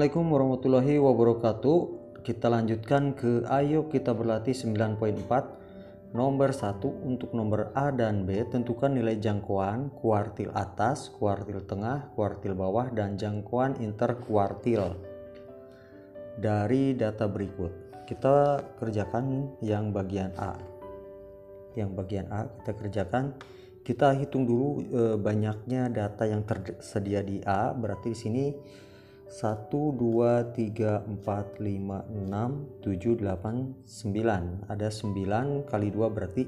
Assalamualaikum warahmatullahi wabarakatuh. Kita lanjutkan ke Ayo Kita Berlatih 9.4. Nomor 1 untuk nomor A dan B, tentukan nilai jangkauan kuartil atas, kuartil tengah, kuartil bawah, dan jangkauan interkuartil dari data berikut. Kita kerjakan yang bagian A. Yang bagian A kita kerjakan. Kita hitung dulu banyaknya data yang tersedia di A. Berarti di sini 1, 2, 3, 4, 5, 6, 7, 8, 9. Ada 9 kali 2 berarti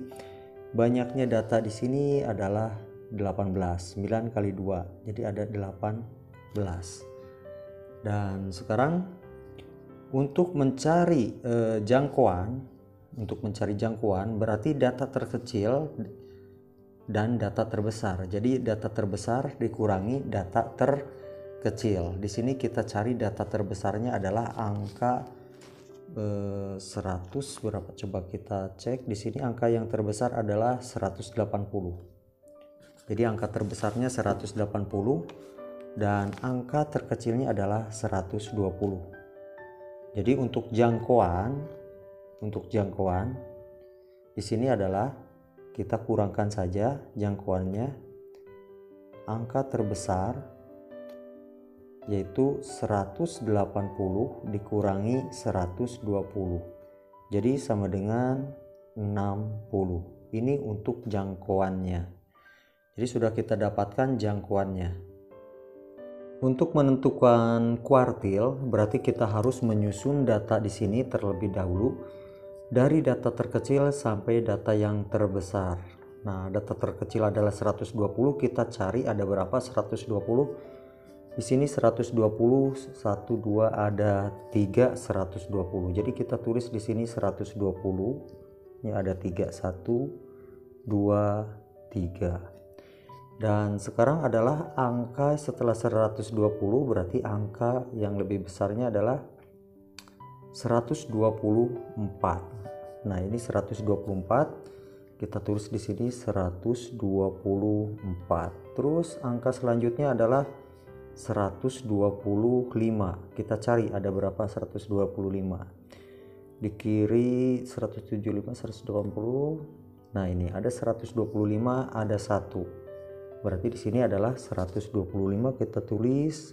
banyaknya data di sini adalah 18. 9 kali 2 jadi ada 18. Dan sekarang untuk mencari jangkauan berarti data terkecil dan data terbesar. Jadi data terbesar dikurangi data terkecil. Di sini kita cari data terbesarnya adalah angka 100 berapa, coba kita cek. Di sini angka yang terbesar adalah 180. Jadi angka terbesarnya 180 dan angka terkecilnya adalah 120. Jadi untuk jangkauan di sini adalah kita kurangkan saja jangkauannya. Angka terbesar yaitu 180 dikurangi 120, jadi sama dengan 60. Ini untuk jangkauannya. Jadi sudah kita dapatkan jangkauannya. Untuk menentukan kuartil berarti kita harus menyusun data di sini terlebih dahulu dari data terkecil sampai data yang terbesar. Nah, data terkecil adalah 120, kita cari ada berapa 120. Di sini 120, 1, 2, ada 3, 120. Jadi kita tulis di sini 120. Ini ada 3, 1, 2, 3. Dan sekarang adalah angka setelah 120 berarti angka yang lebih besarnya adalah 124. Nah, ini 124. Kita tulis di sini 124. Terus angka selanjutnya adalah 125. Kita cari ada berapa 125. Di kiri 175, 180. Nah, ini ada 125, ada 1. Berarti di sini adalah 125, kita tulis.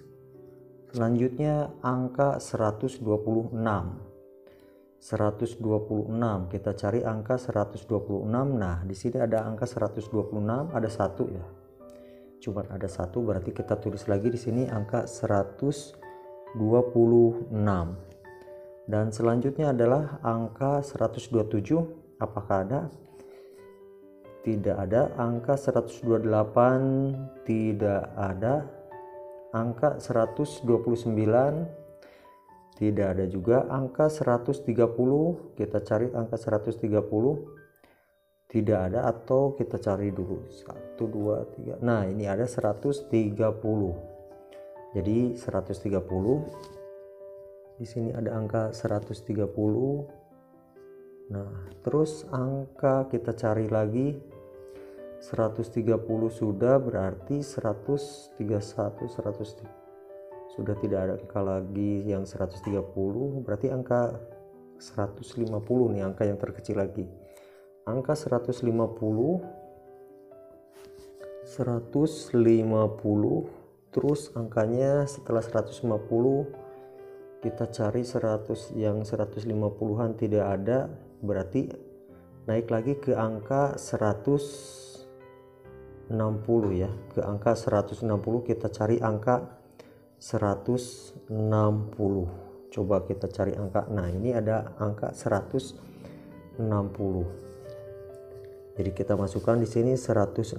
Selanjutnya angka 126. 126 kita cari angka 126. Nah, di sini ada angka 126, ada 1 ya. Cuma ada 1, berarti kita tulis lagi di sini angka 126. Dan selanjutnya adalah angka 127. Apakah ada? Tidak ada. Angka 128 tidak ada. Angka 129 tidak ada juga. Angka 130 kita cari angka 130. Tidak ada, atau kita cari dulu 1, 2, 3. Nah, ini ada 130. Jadi 130. Di sini ada angka 130. Nah, terus angka kita cari lagi 130 sudah, berarti 131, 100 sudah tidak ada angka lagi yang 130, berarti angka 150 nih angka yang terkecil lagi. Angka 150 terus angkanya setelah 150 kita cari 100, yang 150-an tidak ada, berarti naik lagi ke angka 160 ya. Ke angka 160 kita cari angka 160. Coba kita cari angka. Nah, ini ada angka 160. Jadi kita masukkan di sini 160.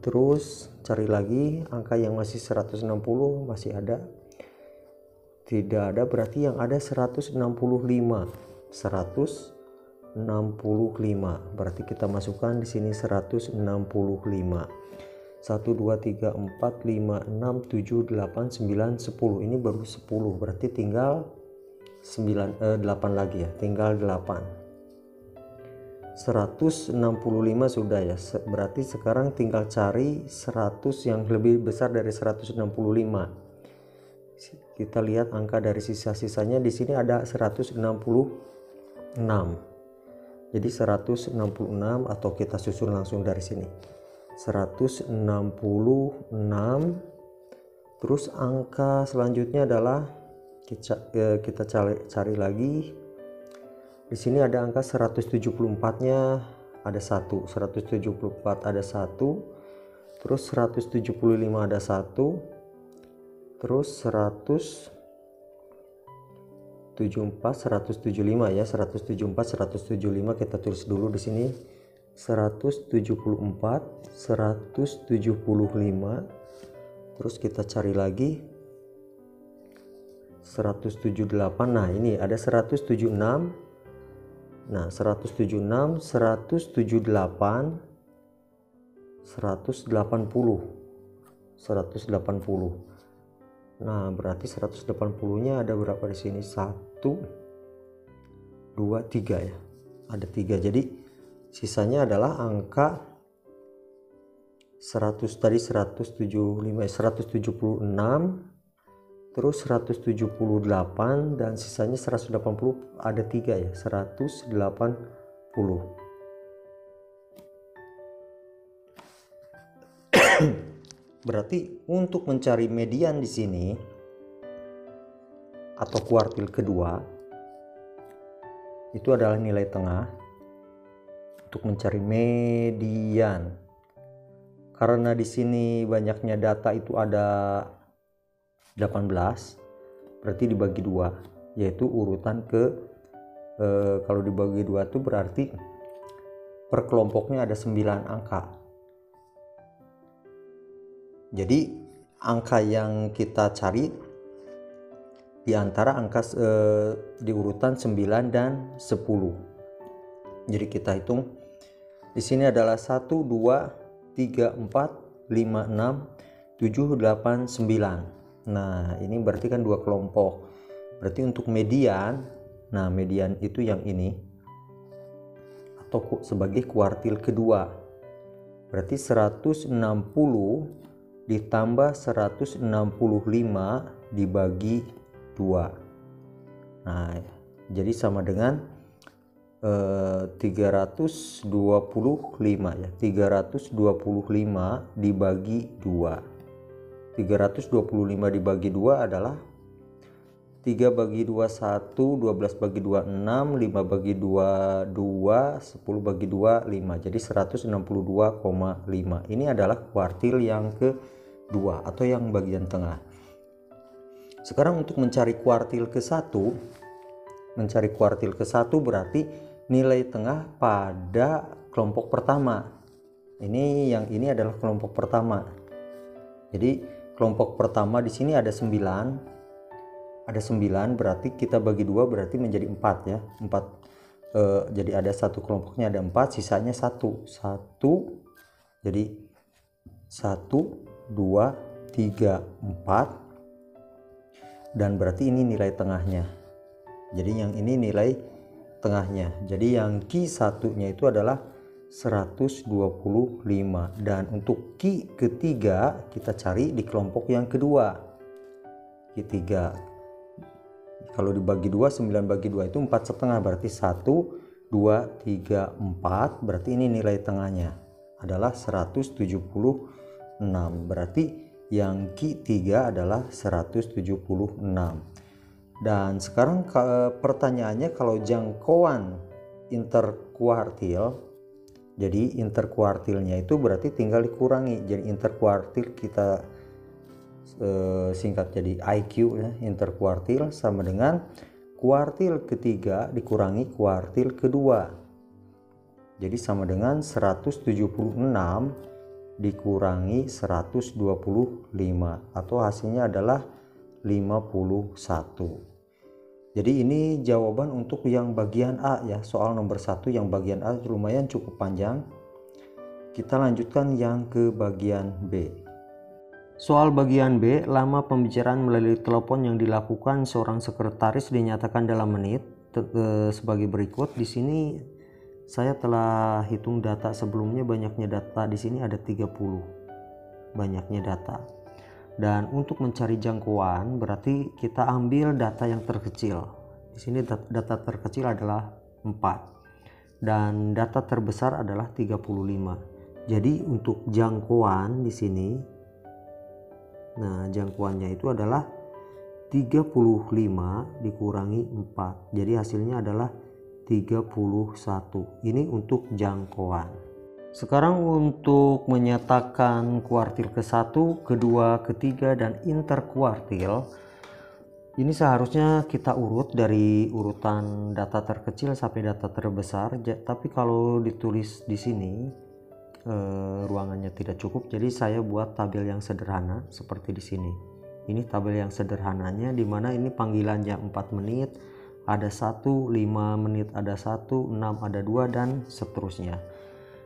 Terus cari lagi angka yang masih 160, masih ada? Tidak ada, berarti yang ada 165. 165. Berarti kita masukkan di sini 165. 1, 2, 3, 4, 5, 6, 7, 8, 9, 10. Ini baru 10. Berarti tinggal 8 lagi ya. Tinggal 8. 165 sudah ya, berarti sekarang tinggal cari 100 yang lebih besar dari 165. Kita lihat angka dari sisa-sisanya di sini ada 166. Jadi 166 atau kita susun langsung dari sini. 166. Terus angka selanjutnya adalah kita cari lagi. Di sini ada angka 174-nya ada 1, 174 ada 1, terus 175 ada 1, terus 174 175 ya, 174 175 kita tulis dulu di sini. 174 175, terus kita cari lagi 178. Nah, ini ada 176. Nah, 176 178 180. Nah, berarti 180-nya ada berapa di sini? 1 2 3 ya. Ada 3. Jadi sisanya adalah angka 100 tadi 176, terus 178 dan sisanya 180, ada 3 ya, 180. Berarti untuk mencari median di sini atau kuartil kedua itu adalah nilai tengah. Untuk mencari median, karena di sini banyaknya data itu ada 18, berarti dibagi 2, yaitu urutan ke kalau dibagi 2 itu berarti per kelompoknya ada 9 angka. Jadi angka yang kita cari di antara angka di urutan 9 dan 10. Jadi kita hitung di sini adalah 1 2 3 4 5 6 7 8 9. Nah, ini berarti kan 2 kelompok. Berarti untuk median, nah median itu yang ini atau sebagai kuartil kedua. Berarti 160 ditambah 165 dibagi 2. Nah, jadi sama dengan 325 ya. 325 dibagi 2. 325 dibagi 2 adalah 3 bagi 2 1, 12 bagi 2 6, 5 bagi 2 2, 10 bagi 2 5. Jadi 162,5. Ini adalah kuartil yang kedua atau yang bagian tengah. Sekarang untuk mencari kuartil ke-1, berarti nilai tengah pada kelompok pertama. Yang ini adalah kelompok pertama. Jadi kelompok pertama di sini ada 9. Ada 9 berarti kita bagi 2 berarti menjadi 4 ya. 4 jadi ada satu kelompoknya ada 4, sisanya 1. Jadi 1 2 3 4 dan berarti ini nilai tengahnya. Jadi yang ini nilai tengahnya. Jadi yang Q1-nya itu adalah 125 dan untuk Q ketiga kita cari di kelompok yang kedua. Q3 kalau dibagi 2, 9 bagi 2 itu 4,5, berarti 1 2 3 4, berarti ini nilai tengahnya adalah 176. Berarti yang Q3 adalah 176. Dan sekarang pertanyaannya, kalau jangkauan interkuartil, jadi interkuartilnya itu berarti tinggal dikurangi. Jadi interkuartil kita singkat jadi IQ ya, interkuartil sama dengan kuartil ketiga dikurangi kuartil kedua. Jadi sama dengan 176 dikurangi 125 atau hasilnya adalah 51. Jadi ini jawaban untuk yang bagian A ya, soal nomor 1 yang bagian A lumayan cukup panjang. Kita lanjutkan yang ke bagian B. Soal bagian B, lama pembicaraan melalui telepon yang dilakukan seorang sekretaris dinyatakan dalam menit sebagai berikut. Di sini saya telah hitung data sebelumnya, banyaknya data di sini ada 30. Banyaknya data. Dan untuk mencari jangkauan berarti kita ambil data yang terkecil. Di sini data terkecil adalah 4 dan data terbesar adalah 35. Jadi untuk jangkauan di sini, nah jangkauannya itu adalah 35 dikurangi 4. Jadi hasilnya adalah 31. Ini untuk jangkauan. Sekarang untuk menyatakan kuartil ke-1, kedua, ketiga, dan interkuartil, ini seharusnya kita urut dari urutan data terkecil sampai data terbesar. Tapi kalau ditulis di sini ruangannya tidak cukup, jadi saya buat tabel yang sederhana seperti di sini. Ini tabel yang sederhananya, dimana ini panggilannya 4 menit, ada 1, 5 menit ada 1, 6 ada 2, dan seterusnya.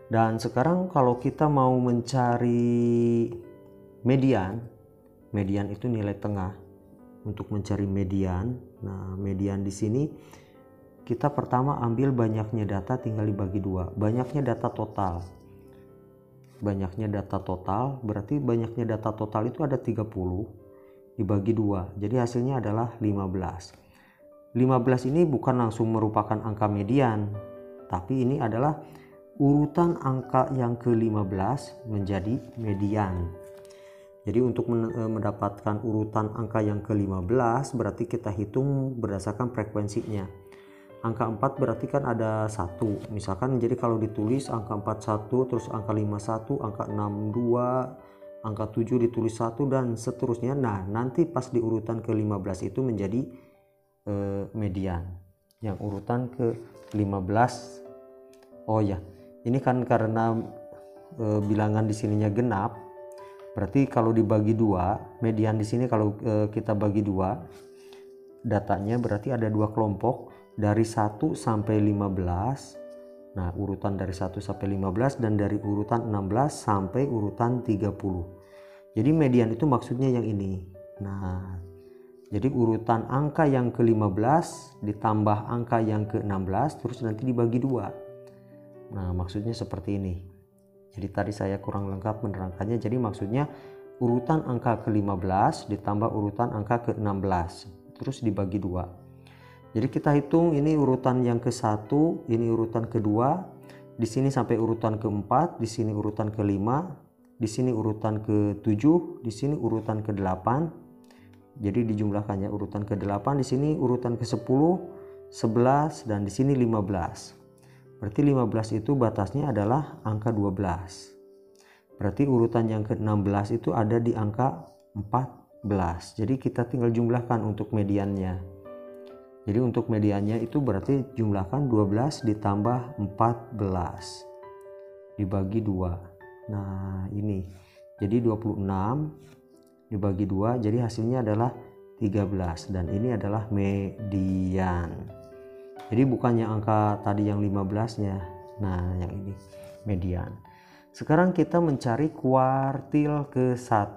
Dan sekarang kalau kita mau mencari median, median itu nilai tengah. Untuk mencari median, nah median di sini kita pertama ambil banyaknya data tinggal dibagi 2. Banyaknya data total. Banyaknya data total berarti banyaknya data total itu ada 30 dibagi 2. Jadi hasilnya adalah 15. 15 ini bukan langsung merupakan angka median, tapi ini adalah urutan angka yang ke-15 menjadi median. Jadi untuk mendapatkan urutan angka yang ke-15 berarti kita hitung berdasarkan frekuensinya. Angka 4 berarti kan ada 1. Misalkan jadi kalau ditulis angka 41, terus angka 51, angka 62, angka 7 ditulis 1 dan seterusnya. Nah, nanti pas di urutan ke-15 itu menjadi median. Yang urutan ke-15. Oh ya, ini kan karena bilangan di sininya genap. Berarti kalau dibagi 2, median di sini kalau kita bagi 2, datanya berarti ada 2 kelompok dari 1 sampai 15. Nah, urutan dari 1 sampai 15 dan dari urutan 16 sampai urutan 30. Jadi median itu maksudnya yang ini. Nah, jadi urutan angka yang ke-15 ditambah angka yang ke-16 terus nanti dibagi 2. Nah, maksudnya seperti ini. Jadi tadi saya kurang lengkap menerangkannya. Jadi maksudnya urutan angka ke-15 ditambah urutan angka ke-16 terus dibagi 2. Jadi kita hitung ini urutan yang ke-1, ini urutan kedua, di sini sampai urutan ke-4, di sini urutan ke-5, di sini urutan ke-7, di sini urutan ke-8. Jadi dijumlahkannya urutan ke-8, di sini urutan ke-10, 11 dan di sini 15. Berarti 15 itu batasnya adalah angka 12. Berarti urutan yang ke-16 itu ada di angka 14. Jadi kita tinggal jumlahkan untuk mediannya. Jadi untuk mediannya itu berarti jumlahkan 12 ditambah 14 dibagi 2. Nah ini. Jadi 26 dibagi 2 jadi hasilnya adalah 13 dan ini adalah median. Jadi bukannya angka tadi yang 15-nya. Nah yang ini median. Sekarang kita mencari kuartil ke-1.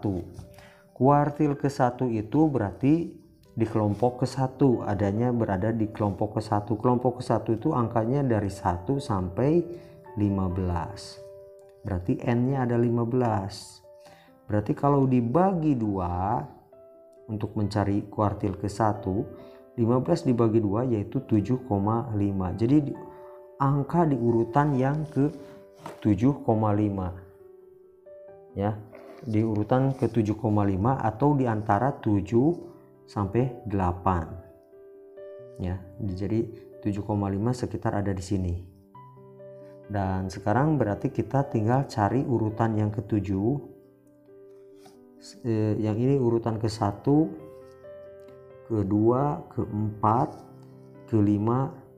Kuartil ke-1 itu berarti di kelompok ke-1, adanya berada di kelompok ke-1. Kelompok ke-1 itu angkanya dari 1 sampai 15. Berarti N-nya ada 15. Berarti kalau dibagi 2 untuk mencari kuartil ke-1, 15 dibagi 2 yaitu 7,5. Jadi angka di urutan yang ke 7,5. Ya, di urutan ke 7,5 atau di antara 7 sampai 8 ya. Jadi 7,5 sekitar ada di sini. Dan sekarang berarti kita tinggal cari urutan yang ke-7. Yang ini urutan ke-1, ke-2, ke-4, ke-5,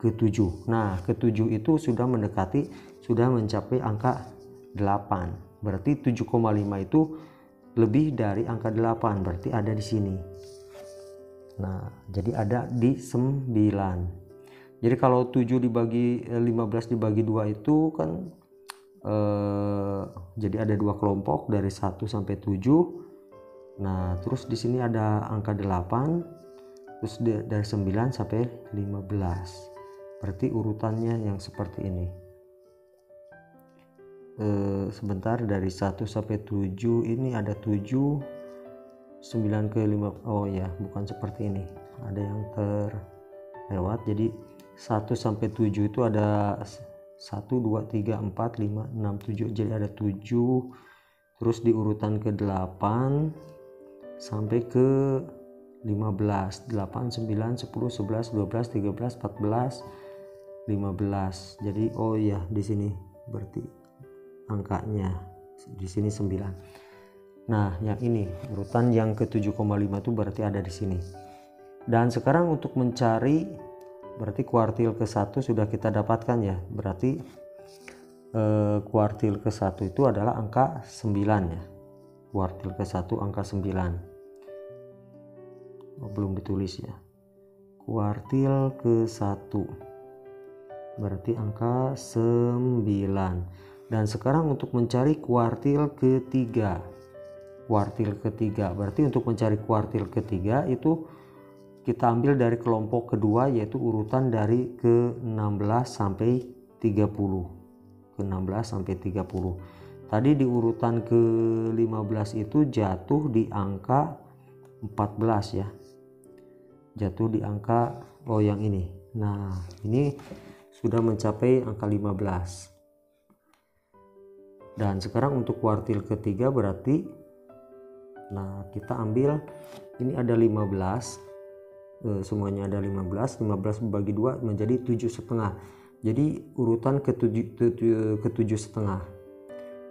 ke-7. Nah, ke-7 itu sudah mendekati, sudah mencapai angka 8. Berarti 7,5 itu lebih dari angka 8, berarti ada di sini. Nah, jadi ada di 9. Jadi kalau 7 dibagi 15 dibagi 2 itu kan jadi ada 2 kelompok dari 1 sampai 7. Nah, terus di sini ada angka 8. Terus dari 9 sampai 15. Berarti urutannya yang seperti ini. Sebentar, dari 1 sampai 7 ini ada 7. 9 ke 5. Oh ya, bukan seperti ini, ada yang terlewat. Jadi 1 sampai 7 itu ada 1 2 3 4 5 6 7, jadi ada 7. Terus di urutan ke 8 sampai ke 15, 8 9 10 11 12 13 14 15. Jadi oh ya, di sini berarti angkanya di sini 9. Nah, yang ini urutan yang ke 7,5 itu berarti ada di sini. Dan sekarang untuk mencari berarti kuartil ke 1 sudah kita dapatkan ya. Berarti kuartil ke 1 itu adalah angka 9 ya. Kuartil ke 1 angka 9. Oh, belum ditulis ya. Kuartil ke 1 berarti angka 9. Dan sekarang untuk mencari kuartil ketiga. Kuartil ketiga berarti untuk mencari kuartil ketiga itu kita ambil dari kelompok kedua, yaitu urutan dari ke 16 sampai 30. Ke 16 sampai 30. Tadi di urutan ke 15 itu jatuh di angka 14 ya. Jatuh di angka yang ini. Nah, ini sudah mencapai angka 15. Dan sekarang untuk kuartil ketiga berarti kita ambil ini ada 15. Semuanya ada 15 bagi 2 menjadi 7,5. Jadi urutan ke 7,5.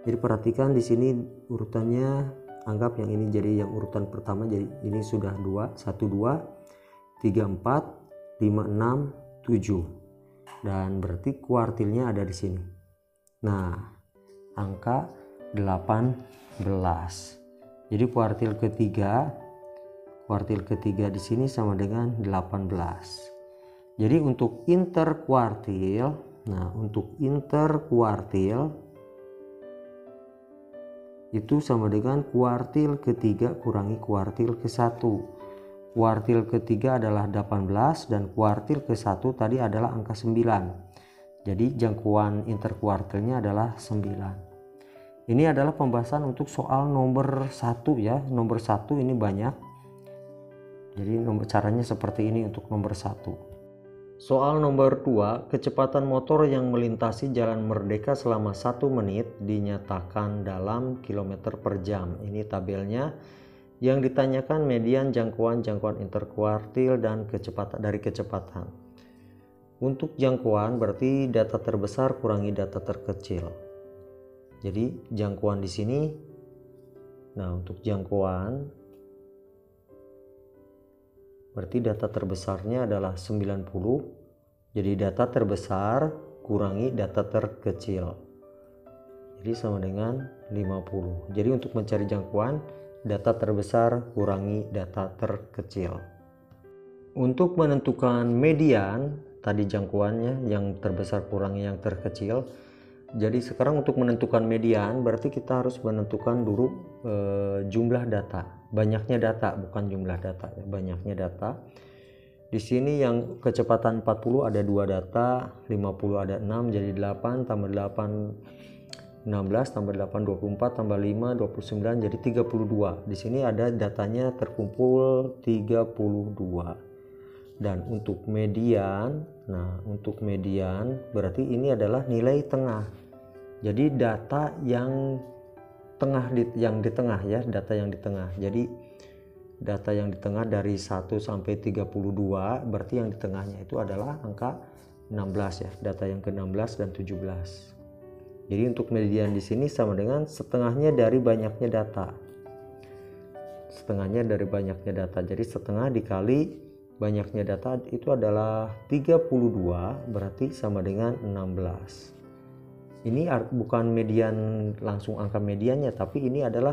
Jadi perhatikan di sini urutannya, anggap yang ini jadi yang urutan pertama, jadi ini sudah 2, 1 2 3 4 5 6 7. Dan berarti kuartilnya ada di sini. Nah, angka 18. Jadi kuartil ketiga di sini sama dengan 18. Jadi untuk interkuartil, itu sama dengan kuartil ketiga kurangi kuartil ke 1. Kuartil ketiga adalah 18 dan kuartil ke 1 tadi adalah angka 9. Jadi jangkauan interkuartilnya adalah 9. Ini adalah pembahasan untuk soal nomor 1 ya. Nomor 1 ini banyak. Jadi caranya seperti ini untuk nomor 1. Soal nomor 2, kecepatan motor yang melintasi Jalan Merdeka selama 1 menit dinyatakan dalam kilometer per jam. Ini tabelnya. Yang ditanyakan median jangkauan interkuartil dan kecepatan. Untuk jangkauan berarti data terbesar kurangi data terkecil. Jadi jangkauan di sini. Nah, untuk jangkauan berarti data terbesarnya adalah 90. Jadi data terbesar kurangi data terkecil. Jadi sama dengan 50. Jadi untuk mencari jangkauan, data terbesar kurangi data terkecil. Untuk menentukan median, tadi jangkauannya yang terbesar kurangi yang terkecil. Jadi sekarang untuk menentukan median berarti kita harus menentukan dulu jumlah data. Banyaknya data, bukan jumlah data ya, banyaknya data. Di sini yang kecepatan 40 ada 2 data, 50 ada 6, jadi 8 tambah 8 16 tambah 8 24 tambah 5 29, jadi 32. Di sini ada datanya terkumpul 32. Dan untuk median, untuk median berarti ini adalah nilai tengah. Jadi data yang di tengah ya, data yang di tengah. Jadi data yang di tengah dari 1 sampai 32 berarti yang di tengahnya itu adalah angka 16 ya, data yang ke-16 dan 17. Jadi untuk median di sini sama dengan setengahnya dari banyaknya data. Setengahnya dari banyaknya data. Jadi setengah dikali banyaknya data itu adalah 32, berarti sama dengan 16. Ini bukan median langsung angka mediannya, tapi ini adalah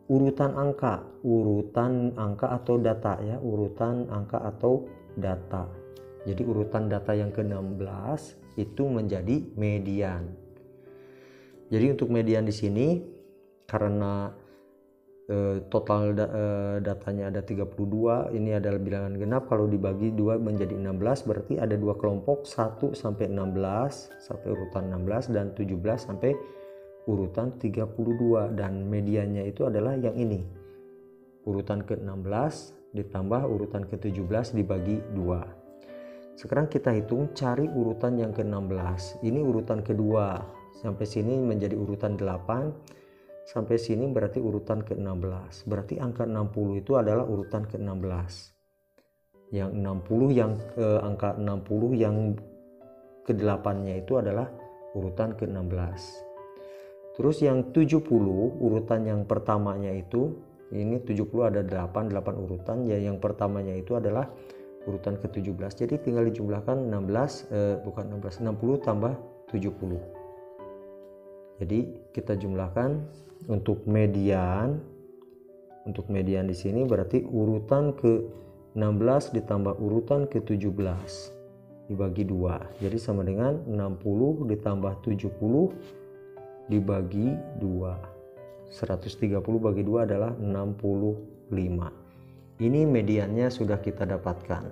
urutan angka atau data ya, urutan angka atau data. Jadi urutan data yang ke-16 itu menjadi median. Jadi untuk median di sini karena total datanya ada 32, ini adalah bilangan genap, kalau dibagi 2 menjadi 16 berarti ada 2 kelompok, 1 sampai 16 sampai urutan 16 dan 17 sampai urutan 32, dan mediannya itu adalah yang ini. urutan ke-16 ditambah urutan ke-17 dibagi 2. Sekarang kita hitung cari urutan yang ke-16. Ini urutan kedua. Sampai sini menjadi urutan 8. Sampai sini berarti urutan ke-16. Berarti angka 60 itu adalah urutan ke-16. Yang 60 yang angka 60 yang ke-8-nya itu adalah urutan ke-16. Terus yang 70 urutan yang pertamanya itu, ini 70 ada 8 urutan, ya yang pertamanya itu adalah urutan ke-17. Jadi tinggal dijumlahkan 60 tambah 70. Jadi kita jumlahkan untuk median. Untuk median di sini berarti urutan ke-16 ditambah urutan ke-17 dibagi 2. Jadi sama dengan 60 ditambah 70 dibagi 2. 130 bagi 2 adalah 65. Ini mediannya sudah kita dapatkan.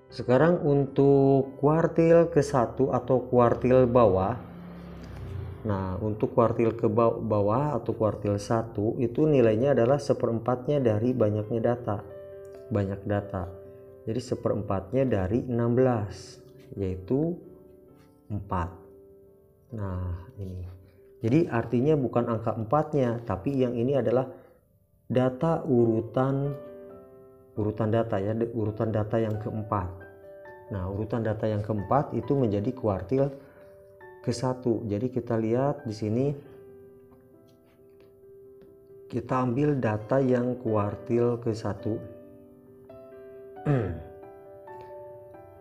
Sekarang untuk kuartil ke-1 atau kuartil bawah. Nah, untuk kuartil ke bawah atau kuartil 1 itu nilainya adalah seperempatnya dari banyaknya data. Banyak data. Jadi seperempatnya dari 16, yaitu 4. Nah, ini. Jadi artinya bukan angka 4-nya, tapi yang ini adalah data urutan data ya, urutan data yang keempat. Nah, urutan data yang keempat itu menjadi kuartil ke-1. Jadi kita lihat di sini, kita ambil data yang kuartil ke-1.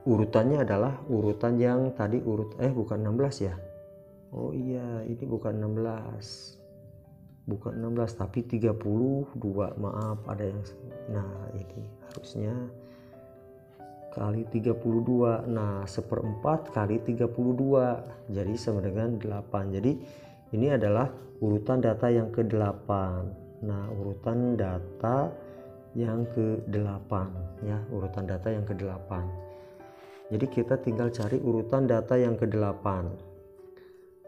Urutannya adalah urutan yang tadi bukan 16 ya. Oh iya, ini bukan 16. Bukan 16 tapi 32. Maaf, ada yang ini harusnya kali 32. Nah, seperempat kali 32 jadi sama dengan 8. Jadi ini adalah urutan data yang ke-8. Nah, urutan data yang ke-8 ya, urutan data yang ke-8. Jadi kita tinggal cari urutan data yang ke-8.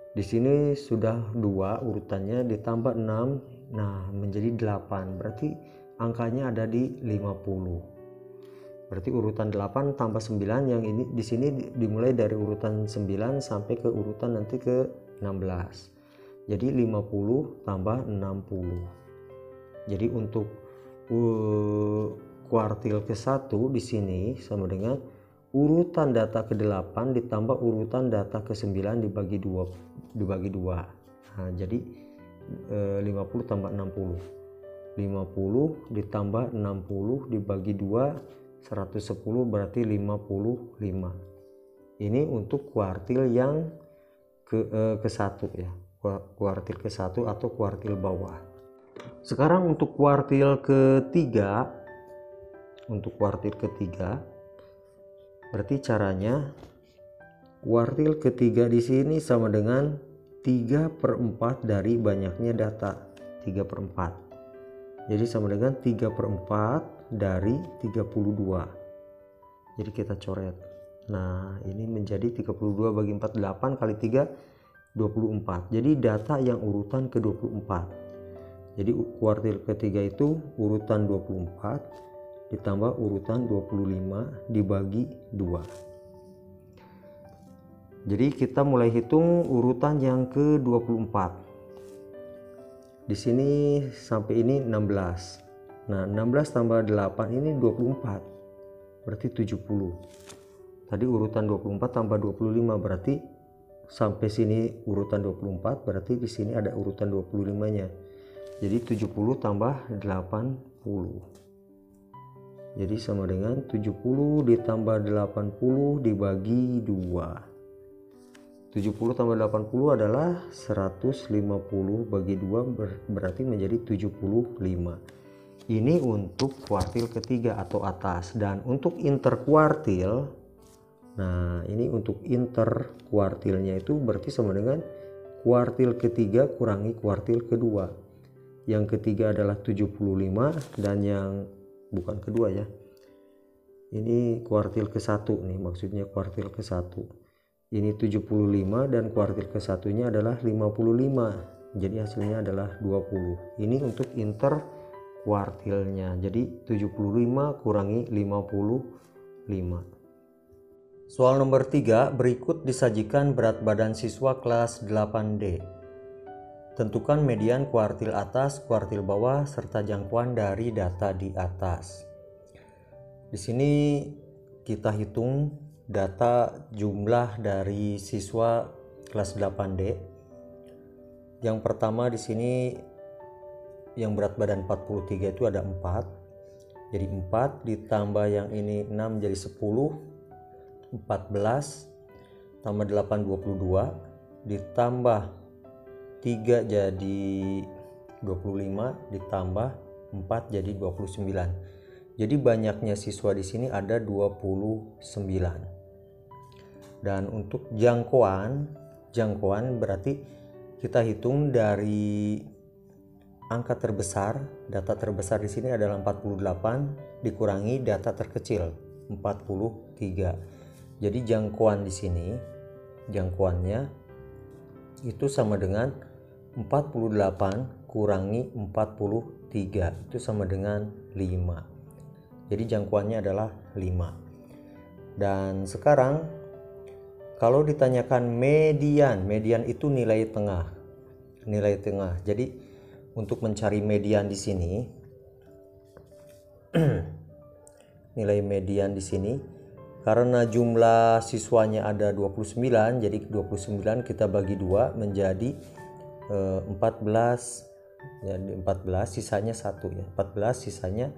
Di sini sudah 2 urutannya ditambah 6, nah menjadi 8. Berarti angkanya ada di 50. Berarti urutan 8 tambah 9 yang ini di sini dimulai dari urutan 9 sampai ke urutan nanti ke 16. Jadi 50 tambah 60. Jadi untuk kuartil ke-1 di sini sama dengan urutan data ke-8 ditambah urutan data ke-9 dibagi 2. Nah, jadi 50 tambah 60. 50 ditambah 60 dibagi 2, 110 berarti 55. Ini untuk kuartil yang ke-1 ya. Kuartil ke-1 atau kuartil bawah. Sekarang untuk kuartil ketiga. Untuk kuartil ketiga berarti caranya kuartil ketiga di sini sama dengan 3/4 dari banyaknya data. 3/4. Jadi sama dengan 3/4 dari 32. Jadi kita coret. Nah, ini menjadi 32 bagi 4, 8 kali 3 24. Jadi data yang urutan ke-24. Jadi kuartil ketiga itu urutan 24 ditambah urutan 25 dibagi 2. Jadi kita mulai hitung urutan yang ke-24. Di sini sampai ini 16. Nah, 16 tambah 8 ini 24. Berarti 70. Tadi urutan 24 tambah 25 berarti sampai sini urutan 24, berarti di sini ada urutan 25-nya. Jadi 70 tambah 80. Jadi sama dengan 70 ditambah 80 dibagi 2. 70 tambah 80 adalah 150 bagi 2 berarti menjadi 75. Ini untuk kuartil ketiga atau atas. Dan untuk interkuartil, nah ini untuk interkuartilnya itu berarti sama dengan kuartil ketiga kurangi kuartil kedua. Yang ketiga adalah 75 dan yang bukan kedua ya. Ini kuartil ke-1 nih, maksudnya kuartil ke-1. Ini 75 dan kuartil ke-1-nya adalah 55. Jadi hasilnya adalah 20. Ini untuk interkuartil kuartilnya. Jadi 75 kurangi 55. Soal nomor 3, berikut disajikan berat badan siswa kelas 8D. Tentukan median kuartil atas, kuartil bawah, serta jangkauan dari data di atas. Di sini kita hitung data jumlah dari siswa kelas 8D. Yang pertama di sini yang berat badan 43 itu ada 4. Jadi 4 ditambah yang ini 6 jadi 10. 14 tambah 8 22 ditambah 3 jadi 25 ditambah 4 jadi 29. Jadi banyaknya siswa di sini ada 29. Dan untuk jangkauan berarti kita hitung dari angka terbesar. Data terbesar di sini adalah 48 dikurangi data terkecil 43. Jadi jangkauan di sini, jangkauannya itu sama dengan 48 kurangi 43, itu sama dengan 5. Jadi jangkauannya adalah 5. Dan sekarang kalau ditanyakan median itu nilai tengah. Nilai tengah. Jadi untuk mencari median di sini nilai median di sini karena jumlah siswanya ada 29, jadi 29 kita bagi 2 menjadi 14. Jadi 14 sisanya 1 ya. 14 sisanya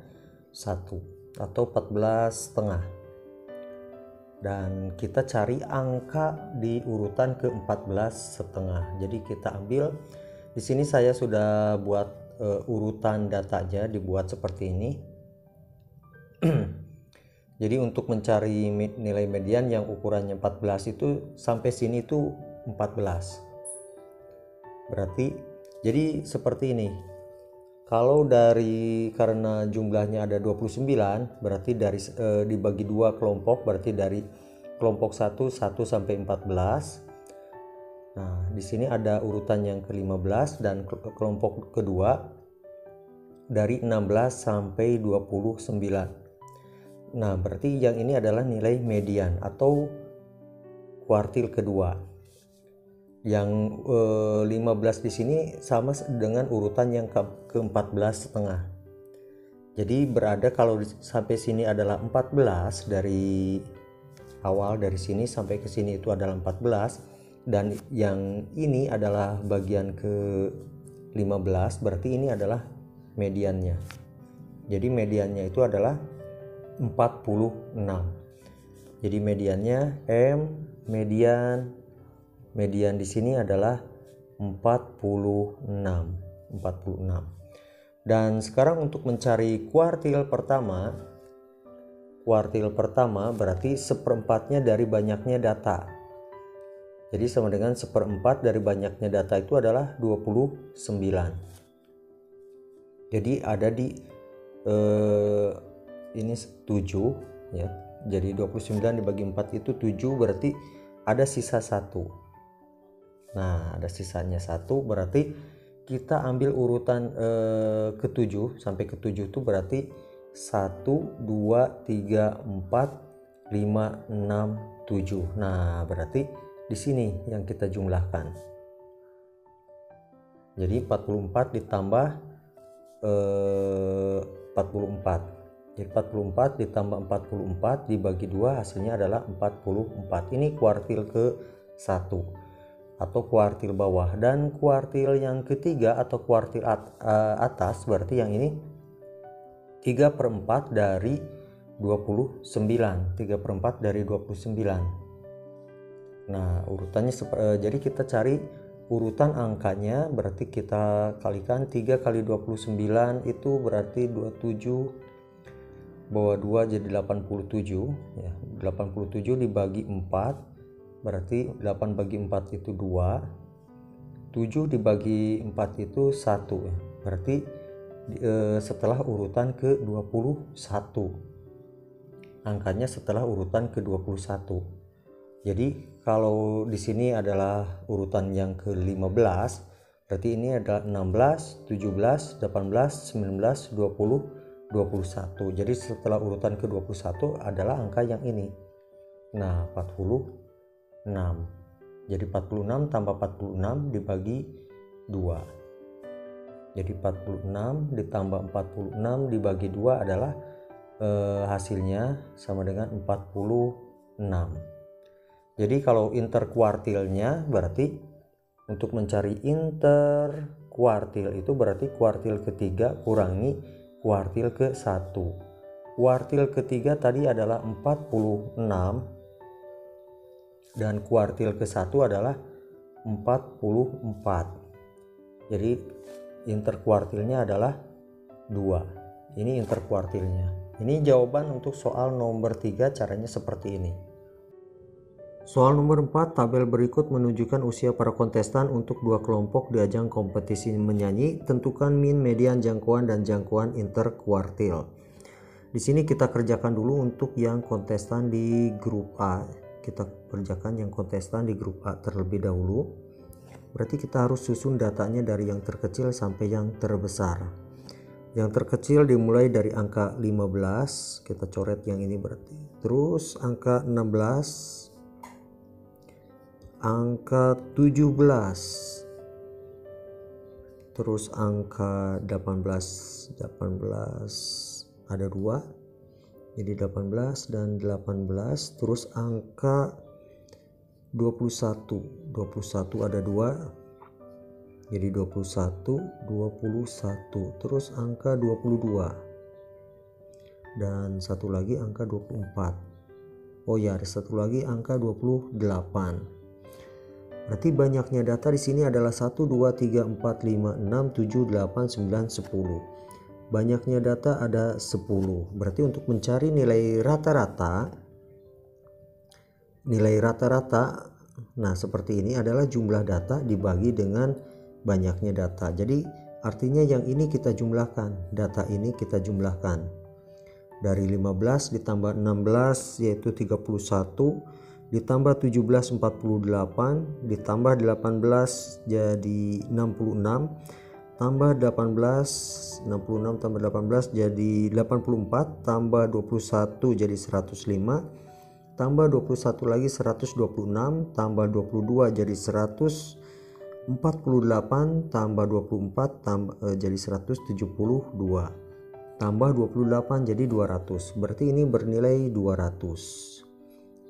1 atau 14 setengah. Dan kita cari angka di urutan ke 14 setengah. Jadi kita ambil di sini saya sudah buat urutan datanya dibuat seperti ini. Jadi untuk mencari nilai median yang ukurannya 14 itu sampai sini itu 14. Berarti jadi seperti ini. Kalau karena jumlahnya ada 29, berarti dari dibagi 2 kelompok, berarti dari kelompok 1 sampai 14. Nah, di sini ada urutan yang ke-15 dan kelompok kedua dari 16 sampai 29. Nah, berarti yang ini adalah nilai median atau kuartil kedua. Yang 15 di sini sama dengan urutan yang ke-14 setengah. Jadi berada kalau sampai sini adalah 14, dari awal dari sini sampai ke sini itu adalah 14, dan yang ini adalah bagian ke-15, berarti ini adalah mediannya. Jadi mediannya itu adalah 46. Jadi mediannya M, median di sini adalah 46. Dan sekarang untuk mencari kuartil pertama berarti seperempatnya dari banyaknya data. Jadi sama dengan seperempat dari banyaknya data itu adalah 29. Jadi ada di ini 7 ya. Jadi 29 dibagi 4 itu 7, berarti ada sisa 1. Nah, ada sisanya 1, berarti kita ambil urutan ke-7 sampai ke-7 itu berarti 1 2 3 4 5 6 7. Nah, berarti di sini yang kita jumlahkan. Jadi 44 ditambah 44. Jadi 44 ditambah 44 dibagi 2 hasilnya adalah 44. Ini kuartil ke-1 atau kuartil bawah. Dan kuartil yang ketiga atau kuartil atas berarti yang ini 3/4 dari 29. 3/4 dari 29. Nah, urutannya jadi kita cari urutan angkanya, berarti kita kalikan 3 kali 29 itu berarti 27, bawah 2 jadi 87 ya. 87 dibagi 4 berarti 8 bagi 4 itu 2. 7 dibagi 4 itu 1 ya. Berarti setelah urutan ke-21. Angkanya setelah urutan ke-21. Jadi kalau di sini adalah urutan yang ke-15, Berarti ini adalah 16, 17, 18, 19, 20, 21. Jadi setelah urutan ke-21 adalah angka yang ini. Nah, 46. Jadi 46 tambah 46 dibagi 2. Jadi 46 ditambah 46 dibagi 2 adalah hasilnya sama dengan 46. Jadi kalau interkuartilnya berarti untuk mencari interkuartil itu berarti kuartil ketiga kurangi kuartil ke-1. Kuartil ketiga tadi adalah 46 dan kuartil ke-1 adalah 44. Jadi interkuartilnya adalah 2. Ini interkuartilnya. Ini jawaban untuk soal nomor 3, caranya seperti ini. Soal nomor 4, tabel berikut menunjukkan usia para kontestan untuk 2 kelompok di ajang kompetisi menyanyi. Tentukan min, median, jangkauan, dan jangkauan interkuartil. Di sini kita kerjakan dulu untuk yang kontestan di grup A. Kita kerjakan yang kontestan di grup A terlebih dahulu. Berarti kita harus susun datanya dari yang terkecil sampai yang terbesar. Yang terkecil dimulai dari angka 15, kita coret yang ini berarti. Terus angka 16, angka 17, terus angka 18 ada 2, jadi 18 dan 18, terus angka 21 ada 2, jadi 21, terus angka 22 dan satu lagi angka 24. Oh ya, ada satu lagi angka 28. Berarti banyaknya data di sini adalah 1 2 3 4 5 6 7 8 9 10. Banyaknya data ada 10. Berarti untuk mencari nilai rata-rata, nah seperti ini adalah jumlah data dibagi dengan banyaknya data. Jadi artinya yang ini kita jumlahkan, data ini kita jumlahkan. Dari 15 ditambah 16 yaitu 31, ditambah 17 48, ditambah 18 jadi 66, tambah 18 66 tambah 18 jadi 84, tambah 21 jadi 105, tambah 21 lagi 126, tambah 22 jadi 148, tambah 24 jadi 172, tambah 28 jadi 200. Berarti ini bernilai 200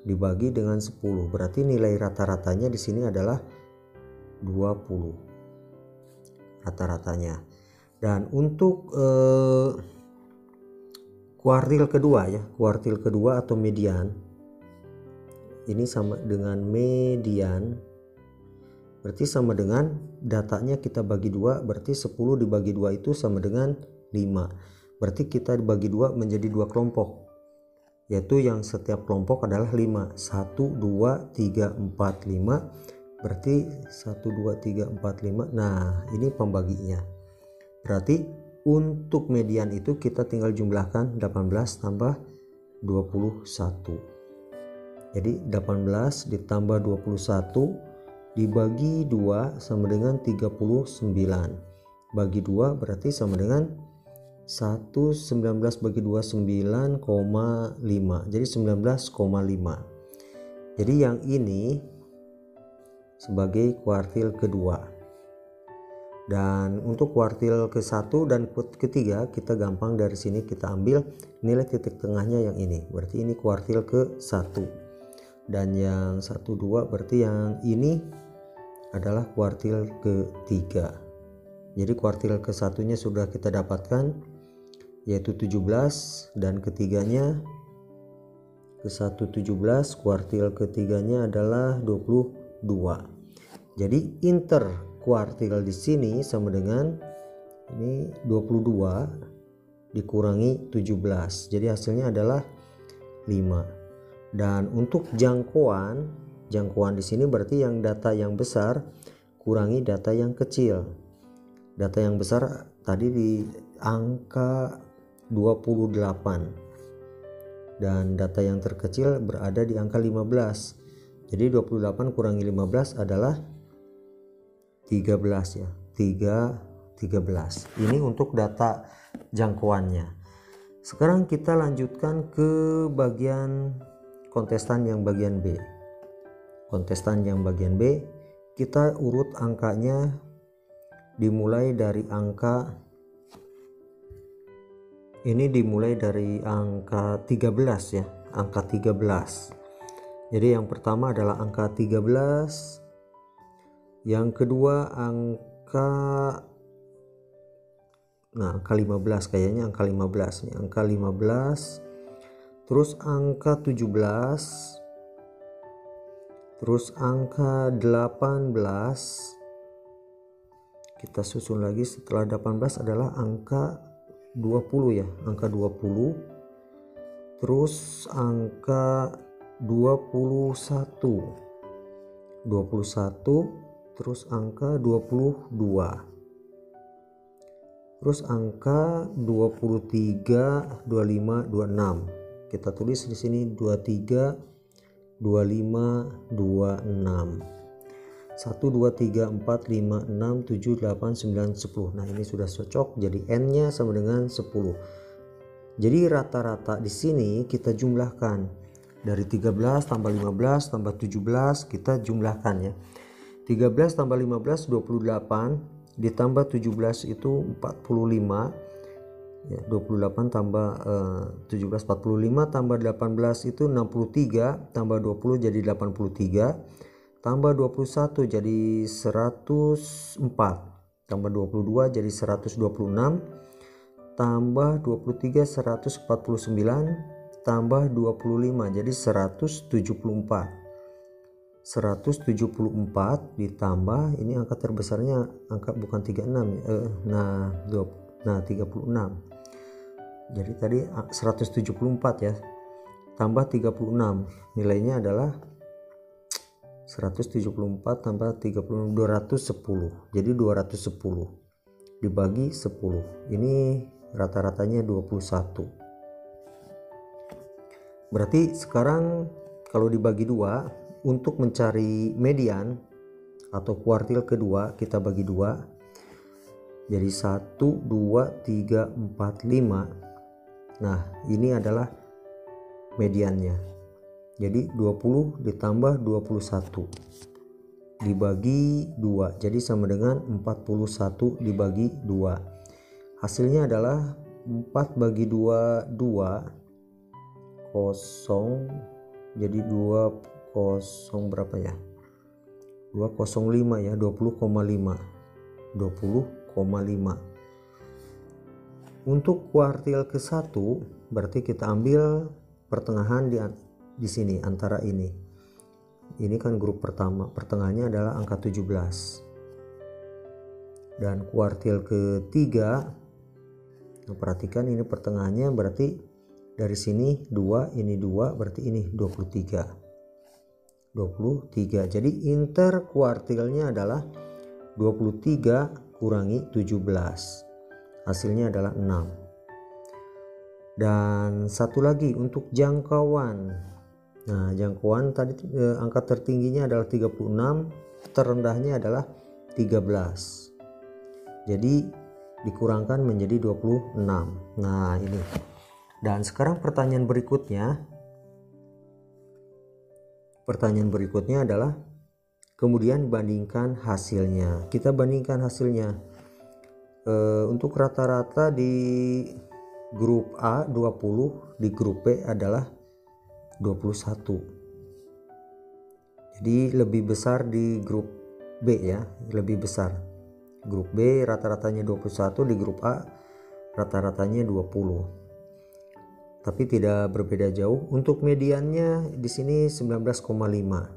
dibagi dengan 10. Berarti nilai rata-ratanya di sini adalah 20 rata-ratanya. Dan untuk kuartil kedua ya, kuartil kedua atau median ini sama dengan median. Berarti sama dengan datanya kita bagi 2, berarti 10 dibagi 2 itu sama dengan 5. Berarti kita dibagi 2 menjadi 2 kelompok. Yaitu yang setiap kelompok adalah 5. 1, 2, 3, 4, 5. Berarti 1, 2, 3, 4, 5. Nah ini pembaginya. Berarti untuk median itu kita tinggal jumlahkan 18 tambah 21. Jadi 18 ditambah 21 dibagi 2 sama dengan 39. Bagi 2 berarti sama dengan 19 bagi 2 9,5. Jadi 19,5. Jadi yang ini sebagai kuartil kedua. Dan untuk kuartil ke-1 dan ketiga kita gampang dari sini kita ambil nilai titik tengahnya yang ini. Berarti ini kuartil ke-1. Dan yang 1 2 berarti yang ini adalah kuartil ketiga. Jadi kuartil ke-1-nya sudah kita dapatkan yaitu 17 dan ketiganya ke-1 17, kuartil ketiganya adalah 22. Jadi interkuartil di sini sama dengan ini 22 dikurangi 17. Jadi hasilnya adalah 5. Dan untuk jangkauan di sini berarti yang data yang besar kurangi data yang kecil. Data yang besar tadi di angka 28 dan data yang terkecil berada di angka 15. Jadi 28 kurangi 15 adalah 13 ya. 13. Ini untuk data jangkauannya. Sekarang kita lanjutkan ke bagian kontestan yang bagian B. Kontestan yang bagian B, kita urut angkanya dimulai dari angka ini, dimulai dari angka 13 ya, angka 13. Jadi yang pertama adalah angka 13, yang kedua angka 15, kayaknya angka 15 nih, angka 15, terus angka 17, terus angka 18. Kita susun lagi setelah 18 adalah angka 20 ya, angka 20, terus angka 21, terus angka 22, terus angka 23, 25, 26. Kita tulis di sini 23, 25, 26. 1, 2, 3, 4, 5, 6, 7, 8, 9, 10. Nah, ini sudah cocok, jadi N-nya sama dengan 10. Jadi rata-rata di sini kita jumlahkan. Dari 13 tambah 15 tambah 17 kita jumlahkan ya. 13 tambah 15 28, ditambah 17 itu 45. Ya, 28 tambah 17 45, tambah 18 itu 63, tambah 20 jadi 83. Tambah 21 jadi 104, tambah 22 jadi 126, tambah 23 149, tambah 25 jadi 174. 174 ditambah, ini angka terbesarnya angka bukan 36 ya. Nah 36. Jadi tadi 174 ya. Tambah 36. Nilainya adalah 174 tambah 36, 210. Jadi 210 dibagi 10. Ini rata-ratanya 21. Berarti sekarang kalau dibagi 2, untuk mencari median atau kuartil kedua kita bagi 2. Jadi 1, 2, 3, 4, 5. Nah, ini adalah mediannya. Jadi 20 ditambah 21 dibagi 2, jadi sama dengan 41 dibagi 2. Hasilnya adalah 4 bagi 2 2, 0. Jadi 20 berapa ya, 205 ya, 20,5. Untuk kuartil ke-1 berarti kita ambil pertengahan di sini antara ini. Ini kan grup pertama, pertengahannya adalah angka 17. Dan kuartil ketiga, nah perhatikan ini pertengahannya, berarti dari sini 2, ini 2, berarti ini 23. Jadi interkuartilnya adalah 23 kurangi 17. Hasilnya adalah 6. Dan satu lagi untuk jangkauan. Nah, jangkauan tadi angka tertingginya adalah 36, terendahnya adalah 13. Jadi dikurangkan menjadi 26. Nah, ini. Dan sekarang pertanyaan berikutnya adalah kemudian bandingkan hasilnya. Kita bandingkan hasilnya. Untuk rata-rata di grup A 20, di grup B adalah 21. Jadi lebih besar di grup B ya, lebih besar. Grup B rata-ratanya 21, di grup A rata-ratanya 20. Tapi tidak berbeda jauh. Untuk mediannya di sini 19,5.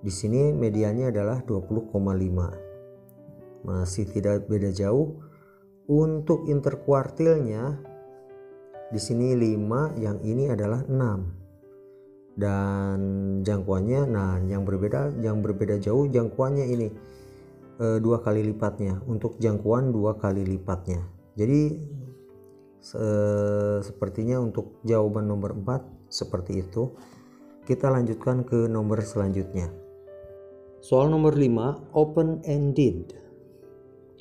Di sini mediannya adalah 20,5. Masih tidak beda jauh. Untuk interkuartilnya di sini 5, yang ini adalah 6. Dan jangkauannya, nah yang berbeda jauh jangkauannya ini 2 kali lipatnya. Untuk jangkauan 2 kali lipatnya. Jadi sepertinya untuk jawaban nomor 4 seperti itu. Kita lanjutkan ke nomor selanjutnya. Soal nomor 5, open ended.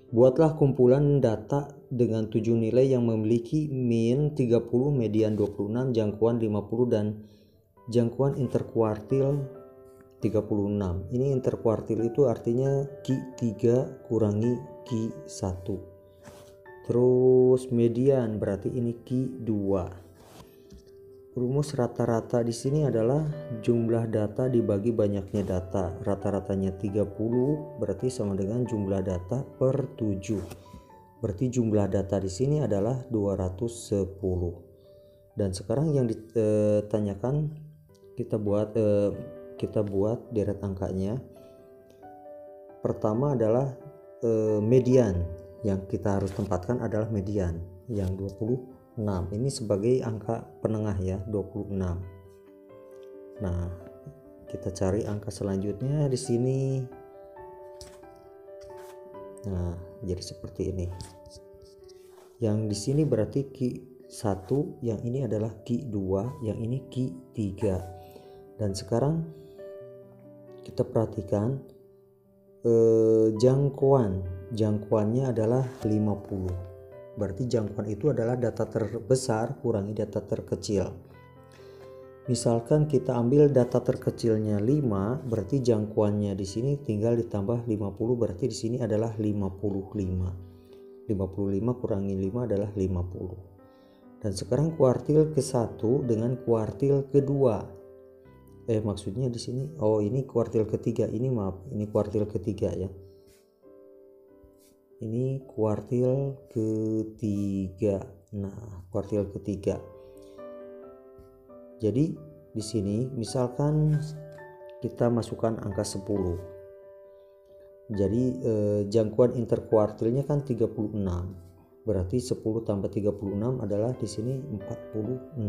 Buatlah kumpulan data dengan 7 nilai yang memiliki min 30, median 26, jangkauan 50 dan jangkauan interkuartil 36. Ini interkuartil itu artinya Q3 kurangi Q1. Terus median berarti ini Q2. Rumus rata-rata di sini adalah jumlah data dibagi banyaknya data. Rata-ratanya 30 berarti sama dengan jumlah data per 7. Berarti jumlah data di sini adalah 210. Dan sekarang yang ditanyakan kita buat deret angkanya. Pertama adalah median. Yang kita harus tempatkan adalah median yang 26. Ini sebagai angka penengah ya, 26. Nah, kita cari angka selanjutnya di sini. Nah, jadi seperti ini. Yang di sini berarti Q1, yang ini adalah Q2, yang ini Q3. Dan sekarang kita perhatikan jangkauannya adalah 50. Berarti jangkauan itu adalah data terbesar kurangi data terkecil. Misalkan kita ambil data terkecilnya 5, berarti jangkauannya di sini tinggal ditambah 50, berarti di sini adalah 55. 55 kurangi 5 adalah 50. Dan sekarang kuartil ke-1 dengan kuartil kedua. Maksudnya di sini ini kuartil ketiga. Ini kuartil ketiga ya. Ini kuartil ketiga. Nah, kuartil ketiga. Jadi di sini misalkan kita masukkan angka 10. Jadi jangkauan interkuartilnya kan 36. Berarti 10 tambah 36 adalah di sini 46.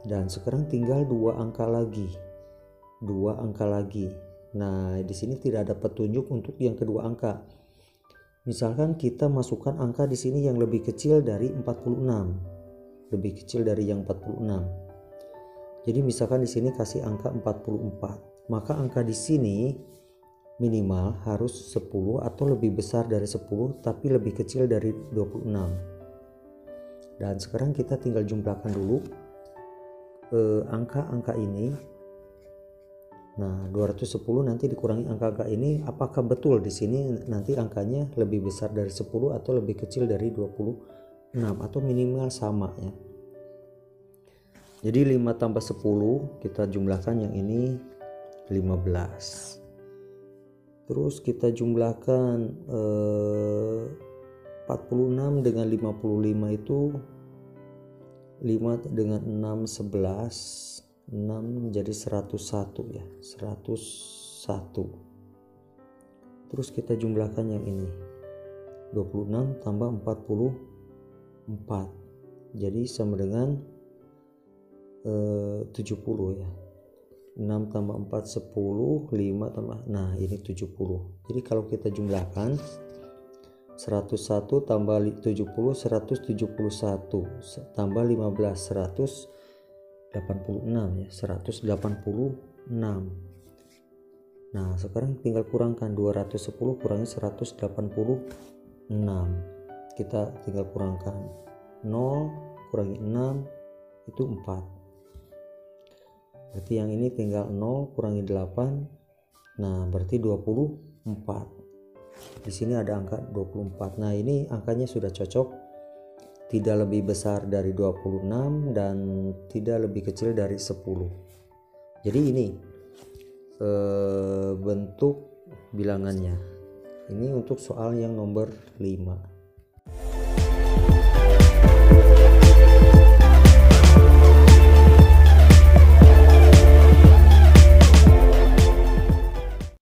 Dan sekarang tinggal 2 angka lagi. Nah, di sini tidak ada petunjuk untuk yang kedua angka. Misalkan kita masukkan angka di sini yang lebih kecil dari 46. Lebih kecil dari yang 46. Jadi misalkan di sini kasih angka 44. Maka angka di sini minimal harus 10 atau lebih besar dari 10 tapi lebih kecil dari 26. Dan sekarang kita tinggal jumlahkan dulu angka-angka ini. Nah, 210 nanti dikurangi angka-angka ini, apakah betul di sini nanti angkanya lebih besar dari 10 atau lebih kecil dari 26 atau minimal sama ya. Jadi 5 tambah 10 kita jumlahkan yang ini 15. Terus kita jumlahkan 46 dengan 55 itu 5 dengan 6 11. 6 menjadi 101 ya, 101. Terus kita jumlahkan yang ini 26 tambah 44, jadi sama dengan 70 ya. 6 tambah 4 10, 5 tambah, nah ini 70. Jadi kalau kita jumlahkan 101 tambah 70 171 tambah 15 186 ya, 186. Nah, sekarang tinggal kurangkan 210 kurangi 186. Kita tinggal kurangkan 0 kurangi 6 itu 4. Berarti yang ini tinggal 0 kurangi 8. Nah, berarti 24. Di sini ada angka 24. Nah, ini angkanya sudah cocok. Tidak lebih besar dari 26 dan tidak lebih kecil dari 10. Jadi ini bentuk bilangannya. Ini untuk soal yang nomor 5.